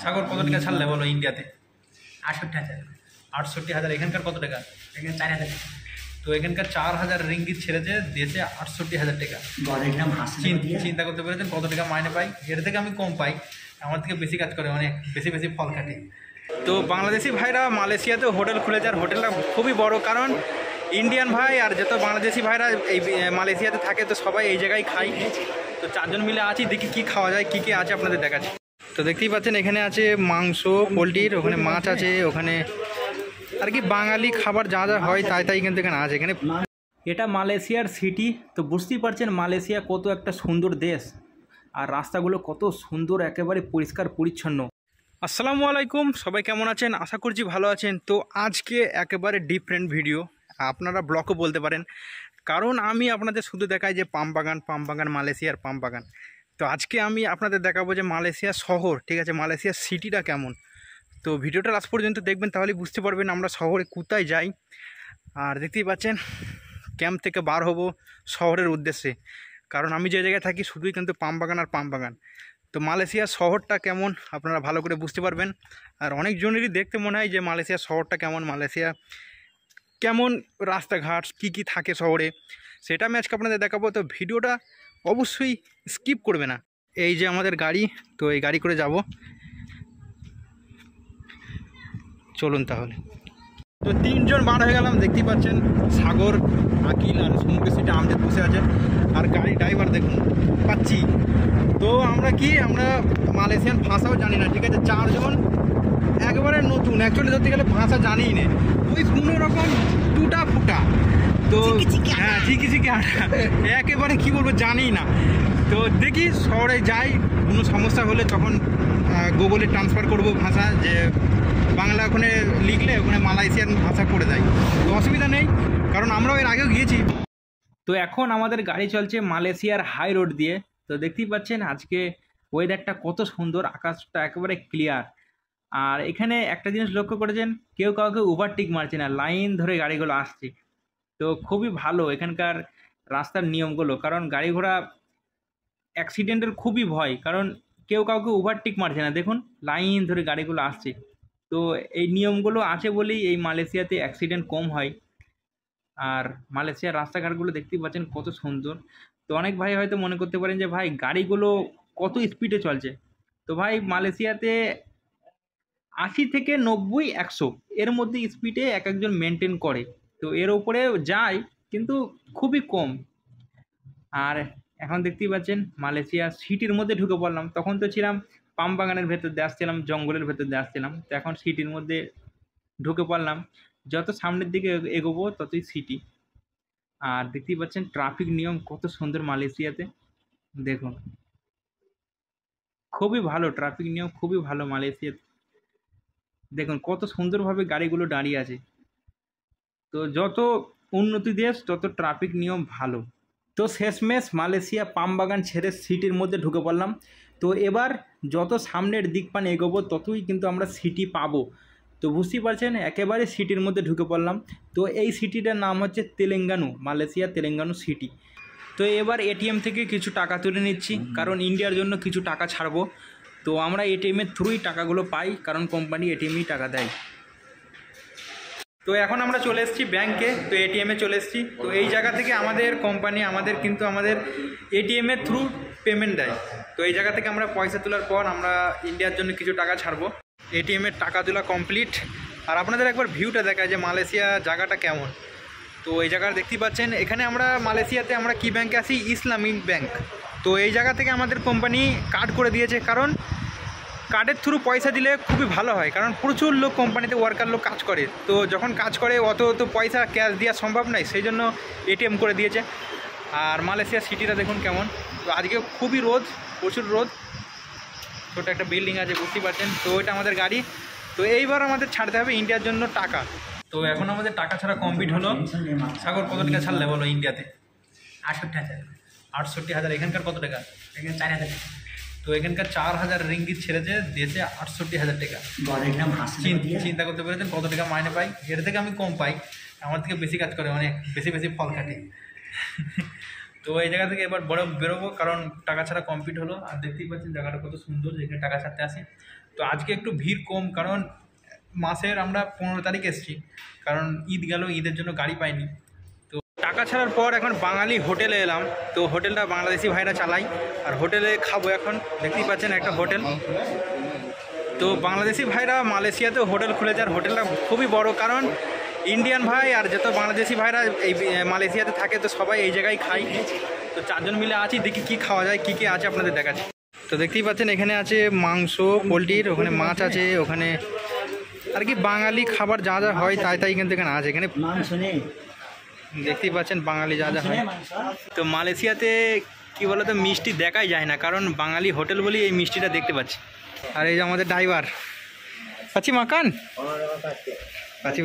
সাগর কত টাকা ছাড়লে বলো ইন্ডিয়াতে? 68,000। 68,000। এখানকার কত টাকা? এখানে 4,000। তো এখানকার 4,000 রিঙ্গিত ছেড়েছে, দিয়েছে 68,000 টাকা। চিন্তা করতে পেরেছেন কত টাকা মাইনে পাই? এর থেকে আমি কম পাই, আমার থেকে বেশি কাজ করে, অনেক বেশি বেশি ফল কাটে। তো বাংলাদেশি ভাইরা মালয়েশিয়াতে হোটেল খুলেছে, আর হোটেলটা খুবই বড়, কারণ ইন্ডিয়ান ভাই আর যত বাংলাদেশি ভাইরা এই মালয়েশিয়াতে থাকে তো সবাই এই জায়গায় খাই। তো 4 জন মিলে আছি, দেখি কি খাওয়া যায়, কি আছে আপনাদের দেখাচ্ছি। তো দেখতেই পাচ্ছেন এখানে আছে মাংস পোলট্রির, ওখানে মাছ আছে, ওখানে আর কি বাঙালি খাবার যা যা হয় তাই কিন্তু এখানে আছে। এখানে এটা মালয়েশিয়ার সিটি, তো বুঝতেই পারছেন মালয়েশিয়া কত একটা সুন্দর দেশ, আর রাস্তাগুলো কত সুন্দর, একেবারে পরিষ্কার পরিচ্ছন্ন। আসসালামু আলাইকুম, সবাই কেমন আছেন? আশা করছি ভালো আছেন। তো আজকে একেবারে ডিফারেন্ট ভিডিও, আপনারা ব্লগও বলতে পারেন, কারণ আমি আপনাদের শুধু দেখাই যে পাম বাগান, মালয়েশিয়ার পাম বাগান। তো আজকে আমি আপনাদের দেখাবো যে মালয়েশিয়া শহর, ঠিক আছে, মালয়েশিয়ার সিটিটা কেমন। তো ভিডিওটা লাস্ট পর্যন্ত দেখবেন, তাহলে বুঝতে পারবেন আমরা শহরে কোথায় যাই। আর দেখতেই পাচ্ছেন ক্যাম্প থেকে বার হব শহরের উদ্দেশ্যে, কারণ আমি যে জায়গায় থাকি শুধুই কিন্তু পাম বাগান। তো মালয়েশিয়ার শহরটা কেমন আপনারা ভালো করে বুঝতে পারবেন। আর অনেকজনেরই দেখতে মনে হয় যে মালয়েশিয়ার শহরটা কেমন, মালয়েশিয়া কেমন রাস্তাঘাট কি থাকে শহরে, সেটা আমি আজকে আপনাদের দেখাবো। তো ভিডিওটা অবশ্যই স্কিপ করবে না। এই যে আমাদের গাড়ি, তো এই গাড়ি করে যাব, চলুন তাহলে। তো 3 জন বার হয়ে গেলাম, দেখতেই পাচ্ছেন সাগর, আকিল আর সমুদ্রের সিটে আমাদের বসে আছে, আর গাড়ি ড্রাইভার দেখুন পাচ্ছি। তো আমরা মালয়েশিয়ান ভাষাও জানি না, ঠিক আছে, 4 জন একেবারে নতুন, অ্যাকচুয়ালি ধরতে গেলে ভাষা জানিই না, ওই কোনো রকম টুটা ফুটা। তো হ্যাঁ, চিকি আটা, একেবারে কী বলবো জানি না। তো দেখি শহরে যাই, কোনো সমস্যা হলে তখন গুগলে ট্রান্সফার করব ভাষা, যে বাংলা ওখানে লিখলে ওখানে মালয়েশিয়ান ভাষা পড়ে যায়, তো অসুবিধা নেই, কারণ আমরাও এর আগেও গিয়েছি। তো এখন আমাদের গাড়ি চলছে মালয়েশিয়ার হাই রোড দিয়ে। তো দেখতেই পাচ্ছেন আজকে ওয়েদারটা কত সুন্দর, আকাশটা একেবারে ক্লিয়ার। আর এখানে একটা জিনিস লক্ষ্য করেছেন, কেউ কাউকে ওভারটেক মারছে না, লাইন ধরে গাড়িগুলো আসছে। তো খুবই ভালো এখানকার রাস্তার নিয়মগুলো, কারণ গাড়ি ঘোড়া অ্যাক্সিডেন্টের খুবই ভয়, কারণ কেউ কাউকে ওভারটেক মারছে না, দেখুন লাইন ধরে গাড়িগুলো আসছে। তো এই নিয়মগুলো আছে বলেই এই মালয়েশিয়াতে অ্যাক্সিডেন্ট কম হয়। আর মালয়েশিয়ার রাস্তাঘাটগুলো দেখতেই পাচ্ছেন কত সুন্দর। তো অনেক ভাই হয়তো মনে করতে পারেন যে ভাই গাড়িগুলো কত স্পিডে চলছে। তো ভাই মালয়েশিয়াতে 80 থেকে 90, 100 এর মধ্যে স্পিডে এক একজন মেনটেন করে, তো এর ওপরে যায় কিন্তু খুবই কম। আর এখন দেখতেই পাচ্ছেন মালয়েশিয়া সিটির মধ্যে ঢুকে পড়লাম, তখন তো ছিলাম পাম বাগানের ভেতর দিয়ে আসছিলাম, জঙ্গলের ভেতর দিয়ে আসছিলাম, তো এখন সিটির মধ্যে ঢুকে পড়লাম। যত সামনের দিকে এগোবো ততই সিটি। আর দেখতেই পাচ্ছেন ট্রাফিক নিয়ম কত সুন্দর মালয়েশিয়াতে, দেখুন খুবই ভালো ট্রাফিক নিয়ম, খুবই ভালো মালয়েশিয়াতে। দেখুন কত সুন্দরভাবে গাড়িগুলো দাঁড়িয়ে আছে। তো যত উন্নতি দেশ তত ট্রাফিক নিয়ম ভালো। তো শেষমেশ মালয়েশিয়া পাম বাগান ছেড়ে সিটির মধ্যে ঢুকে পড়লাম। তো এবার যত সামনের দিক পান এগোবো ততই কিন্তু আমরা সিটি পাবো। তো বুঝতেই পারছেন একেবারে সিটির মধ্যে ঢুকে পড়লাম। তো এই সিটিটার নাম হচ্ছে তেলেঙ্গানু, মালয়েশিয়া তেলেঙ্গানু সিটি। তো এবার এটিএম থেকে কিছু টাকা তুলে নিচ্ছি, কারণ ইন্ডিয়ার জন্য কিছু টাকা ছাড়বো। তো আমরা এটিএমের থ্রুই টাকাগুলো পাই, কারণ কোম্পানি এটিএমই টাকা দেয়। তো এখন আমরা চলে এসেছি ব্যাংকে, তো এটিএমে চলে এসেছি। তো এই জায়গা থেকে আমাদের কোম্পানি আমাদের এটিএমের থ্রু পেমেন্ট দেয়। তো এই জায়গা থেকে আমরা পয়সা তোলার পর আমরা ইন্ডিয়ার জন্য কিছু টাকা ছাড়বো। এটিএমের টাকা তোলা কমপ্লিট। আর আপনাদের একবার ভিউটা দেখায় যে মালয়েশিয়া জায়গাটা কেমন। তো এই জায়গা দেখতেই পাচ্ছেন, এখানে আমরা মালয়েশিয়াতে আমরা কি ব্যাংকে আসি, ইসলামিক ব্যাংক। তো এই জায়গা থেকে আমাদের কোম্পানি কার্ড করে দিয়েছে, কারণ কার্ডের থ্রু পয়সা দিলে খুবই ভালো হয়, কারণ প্রচুর লোক কোম্পানিতে ওয়ার্কার লোক কাজ করে। তো যখন কাজ করে অত পয়সা ক্যাশ দেওয়া সম্ভব নয়, সেই জন্য এটিএম করে দিয়েছে। আর মালয়েশিয়া সিটিটা দেখুন কেমন। তো আজকে খুবই রোদ, প্রচুর রোদ। ছোটো একটা বিল্ডিং আছে বুঝতেই পারছেন। তো এটা আমাদের গাড়ি। তো এইবার আমাদের ছাড়তে হবে ইন্ডিয়ার জন্য টাকা। তো এখন আমাদের টাকা ছাড়া কমপ্লিট হলো। সাগর কত টাকা ছাড়লে বলো ইন্ডিয়াতে? 68,000। 68,000। এখানকার কত টাকা? এখানে 4,000। তো এখানকার 4,000 রিঙ্গিত ছেড়েছে, দিয়েছে 68,000 টাকা। চিন্তা করতে পেরেছেন কত টাকা মাইনে পাই? এর থেকে আমি কম পাই, আমার থেকে বেশি কাজ করে, অনেক বেশি বেশি ফল কাটে। তো এই জায়গা থেকে এবার বেরোবো, কারণ টাকা ছাড়া কমপ্লিট হলো। আর দেখতেই পাচ্ছেন জায়গাটা কত সুন্দর, যেখানে টাকা ছাড়তে আসি। তো আজকে একটু ভিড় কম, কারণ মাসের আমরা 15 তারিখ এসেছি, কারণ ঈদ গেল, ঈদের জন্য গাড়ি পাইনি। তো টাকা ছাড়ার পর এখন বাঙালি হোটেলে এলাম। তো হোটেলটা বাংলাদেশি ভাইরা চালাই, আর হোটেলে খাবো। এখন দেখতেই পাচ্ছেন একটা হোটেল। তো বাংলাদেশি ভাইরা মালয়েশিয়াতেও হোটেল খুলেছে, আর হোটেলটা খুবই বড়, কারণ ইন্ডিয়ান ভাই আর যত বাংলাদেশি ভাইরা এই মালয়েশিয়াতে থাকে, তো সবাই এই জায়গায় খাই। তো 4 জন মিলে আছি, দেখি কী খাওয়া যায়, কী কী আছে আপনাদের দেখাচ্ছি। তো দেখতেই পাচ্ছেন এখানে আছে মাংস পোলট্রির, ওখানে মাছ আছে, ওখানে আর কি বাঙালি খাবার যা যা হয় তাই কিন্তু এখানে আছে। এখানে দেখতেই পাচ্ছেন বাঙালি যা যা হয়। তো মালয়েশিয়াতে কি বলতো মিষ্টি দেখাই যায় না, কারণ বাঙালি হোটেল বলেই এই মিষ্টিটা দেখতে পাচ্ছি। আর এই যে আমাদের ড্রাইভার পাচ্ছি মাকান, পাচ্ছি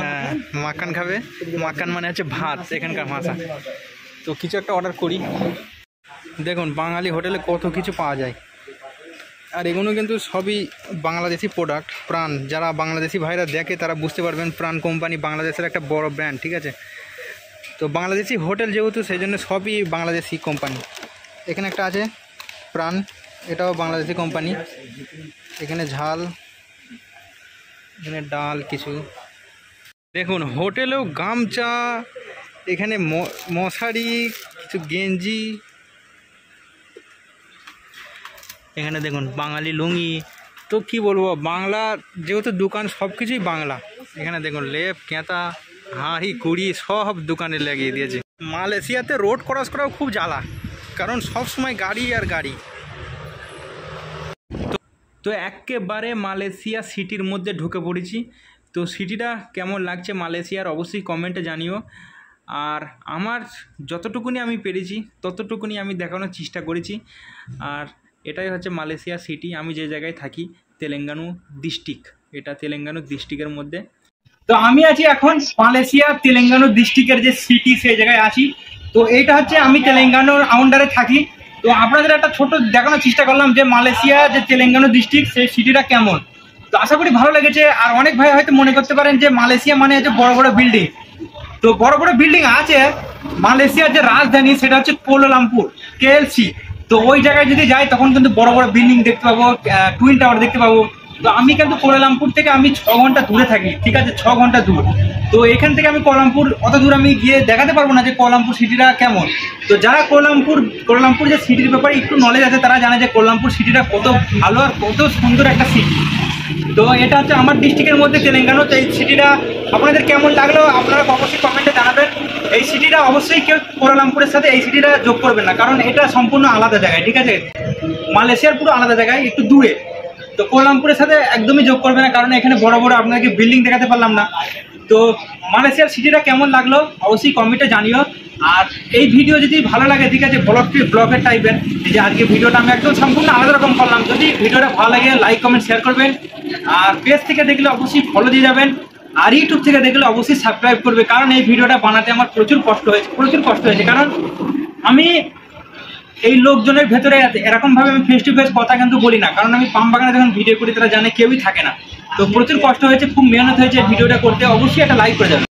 হ্যাঁ মাকান খাবে। মাকান মানে হচ্ছে ভাত, এখানকার ভাষা। তো কিছু একটা অর্ডার করি। দেখুন বাঙালি হোটেলে কত কিছু পাওয়া যায়, আর এগুলো কিন্তু সবই বাংলাদেশি প্রোডাক্ট। প্রাণ, যারা বাংলাদেশি ভাইরা দেখে তারা বুঝতে পারবেন, প্রাণ কোম্পানি বাংলাদেশের একটা বড় ব্র্যান্ড, ঠিক আছে। তো বাংলাদেশি হোটেল যেহেতু, সেই জন্য সবই বাংলাদেশি কোম্পানি। এখানে একটা আছে প্রাণ, এটাও বাংলাদেশি কোম্পানি। এখানে ঝাল, এখানে ডাল কিছু। দেখুন হোটেলেও গামছা, এখানে মশারি, কিছু গেঞ্জি, এখানে দেখুন বাঙালি লুঙ্গি। তো কি বলবো, বাংলা যেহেতু দোকান, সব কিছুই বাংলা। এখানে দেখুন লেপ, কেঁতা, হাঁড়ি, কুড়ি সব দোকানে লাগিয়ে দিয়েছে। মালয়েশিয়াতে রোড ক্রস করাও খুব জ্বালা, কারণ সব সময় গাড়ি আর গাড়ি। তো একেবারে মালয়েশিয়া সিটির মধ্যে ঢুকে পড়েছি। তো সিটিটা কেমন লাগছে মালয়েশিয়ার অবশ্যই কমেন্টে জানিও। আর আমার যতটুকুনি আমি পেরেছি ততটুকুনি আমি দেখানোর চেষ্টা করেছি। আর এটাই হচ্ছে মালয়েশিয়া সিটি। আমি যে জায়গায় থাকি তেলেঙ্গানা ডিস্ট্রিক্ট, এটা তেলেঙ্গানা ডিস্ট্রিক্টের মধ্যে। তো আমি আছি এখন মালয়েশিয়া তেলেঙ্গানা ডিস্ট্রিক্টের যে সিটি, সেই জায়গায় আছি। তো এইটা হচ্ছে আমি তেলেঙ্গানার আন্ডারে থাকি। তো আপনাদের একটা ছোট দেখানোর চেষ্টা করলাম যে মালয়েশিয়া যে তেলেঙ্গানা ডিস্ট্রিক্ট, সেই সিটিটা কেমন। তো আশা করি ভালো লেগেছে। আর অনেক ভাই হয়তো মনে করতে পারেন যে মালয়েশিয়া মানে হচ্ছে বড় বড় বিল্ডিং। তো বড় বড় বিল্ডিং আছে, মালয়েশিয়ার যে রাজধানী সেটা হচ্ছে কুয়ালালামপুর, KLC। তো ওই জায়গায় যদি যাই তখন কিন্তু বড় বড় বিল্ডিং দেখতে পাবো, টুইন টাওয়ার দেখতে পাবো। তো আমি কিন্তু কুয়ালালামপুর থেকে আমি 6 ঘন্টা দূরে থাকি, ঠিক আছে, 6 ঘন্টা দূর। তো এখান থেকে আমি কুয়ালালামপুর অত দূর আমি গিয়ে দেখাতে পারবো না যে কুয়ালালামপুর সিটিটা কেমন। তো যারা কুয়ালালামপুর যে সিটির ব্যাপারে একটু নলেজ আছে, তারা জানে যে কুয়ালালামপুর সিটিটা কত ভালো আর কত সুন্দর একটা সিটি। তো এটা হচ্ছে আমার ডিস্ট্রিক্টের মধ্যে তেলেঙ্গানা। তো এই সিটিটা আপনাদের কেমন লাগলো আপনারা অবশ্যই কমেন্টে জানাবেন। এই সিটিটা অবশ্যই কেউ কুয়ালালামপুরের সাথে এই সিটিটা যোগ করবেন না, কারণ এটা সম্পূর্ণ আলাদা জায়গায়, ঠিক আছে। মালয়েশিয়ার পুরো আলাদা জায়গায়, একটু দূরে। তো কুয়ালালামপুরের সাথে একদমই যোগ করবে না, কারণ এখানে বড় বড় আপনাদেরকে বিল্ডিং দেখাতে পারলাম না। তো মালয়েশিয়ার সিটিটা কেমন লাগলো অবশ্যই কমেন্টে জানিও। আর এই ভিডিও যদি ভালো লাগে, ঠিক আছে, ব্লগের টাইপের, এই যে আজকে ভিডিওটা আমি একদম সম্পূর্ণ আলাদা রকম করলাম। যদি ভিডিওটা ভালো লাগে লাইক কমেন্ট শেয়ার করবেন। আর পেজ থেকে দেখলে অবশ্যই ফলো দিয়ে যাবেন, আর ইউটিউব থেকে দেখলে অবশ্যই সাবস্ক্রাইব করবে। কারণ এই ভিডিওটা বানাতে আমার প্রচুর কষ্ট হয়েছে, কারণ আমি এই লোকজনের ভেতরে এরকমভাবে আমি ফেস টু ফেস কথা কিন্তু বলি না, কারণ আমি পাম বাগানে যখন ভিডিও করি তারা জানে কেউই থাকে না। তো প্রচুর কষ্ট হয়েছে, খুব মেহনত হয়েছে ভিডিওটা করতে। অবশ্যই একটা লাইক করে যাবেন।